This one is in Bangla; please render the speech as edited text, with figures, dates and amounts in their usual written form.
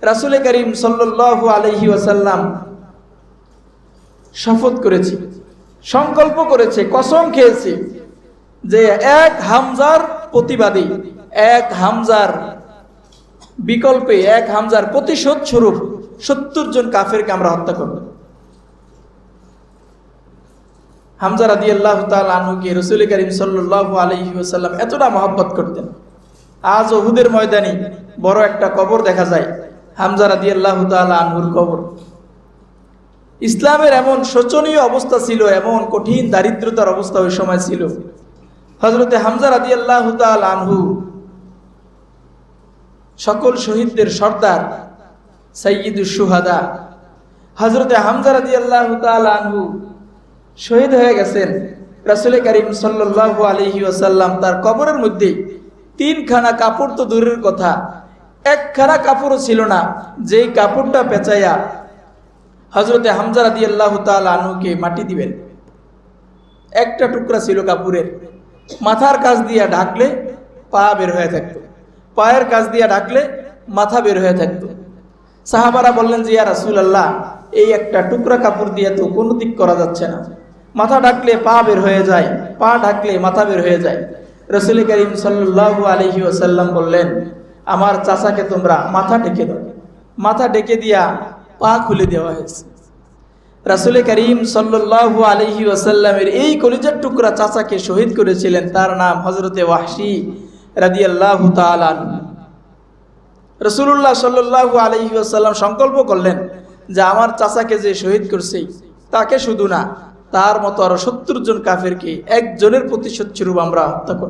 রাসূল করিম সাল্লাল্লাহু আলাইহি ওয়াসাল্লাম শপথ করেছে, সংকল্প করেছে, কসম খেয়েছে যে এক হামজার প্রতিবাদী, এক হামজার বিকল্পে, এক হামজার প্রতিশোধ স্বরূপ 70 জন কাফেরকে আমরা হত্যা করব। হামজা রাদিয়াল্লাহু তাআলা আনহুকে রাসূল করিম সাল্লাল্লাহু আলাইহি ওয়াসাল্লাম এতটা মহব্বত করতেন। আজ উহুদের ময়দানে বড় একটা কবর দেখা যায়, হামজা রাদিয়াল্লাহু তাআলা আনহুর কবর। ইসলামের এমন শোচনীয় অবস্থা ছিল, এমন কঠিন দারিদ্রতার অবস্থা ওই সময় ছিল। হযরতে হামজা রাদিয়াল্লাহু তাআলা আনহু সকল শহীদদের সর্দার, সাইয়্যিদুশ শুহাদা। হযরতে হামজা রাদিয়াল্লাহু তাআলা আনহু শহীদ হয়ে গেছেন। রাসূল করিম সাল্লাল্লাহু আলাইহি ওয়াসাল্লাম তার কবরের মধ্যে 3খানা কাপড় তো দূরের কথা, একখানা কাপড়ও ছিল না যেই কাপড়টা পেঁচাইয়া হযরতে হামজা রাদিয়াল্লাহু তাআলা আনহুকে মাটি দিবেন। একটা টুকরা ছিল কাপড়ের, মাথার কাছ দিয়া ঢাকলে পা বের হয়ে থাকতো, পায়ের কাছ দিয়া ঢাকলে মাথা বের হয়ে থাকতো। সাহাবারা বললেন যে ইয়া রাসূলুল্লাহ, এই একটা টুকরা কাপড় দিয়ে তো কোনো দিক করা যাচ্ছে না, মাথা ঢাকলে পা বের হয়ে যায়, পা ঢাকলে মাথা বের হয়ে যায়। রাসূল করিম সাল্লাল্লাহু আলাইহি ওয়াসাল্লাম বললেন, আমার চাচাকে তোমরা মাথা ঢেকে দাও। মাথা ঢেকে দিয়া পা খুলে দেওয়া হয়েছে। রাসূল করিম সাল্লাল্লাহু আলাইহি ওয়াসাল্লামের এই কলিজার টুকরা চাচাকে শহীদ করেছিলেন, তার নাম হযরতে ওয়াহশী রাদিয়াল্লাহু তাআলা আনহু। রাসূলুল্লাহ সাল্লাল্লাহু আলাইহি ওয়াসাল্লাম সংকল্প করলেন যে আমার চাচাকে যে শহীদ করছে তাকে শুধু না, তার মতো আরো 70 জন কাফেরকে একজনের প্রতিশোধ স্বরূপ আমরা হত্যা করব।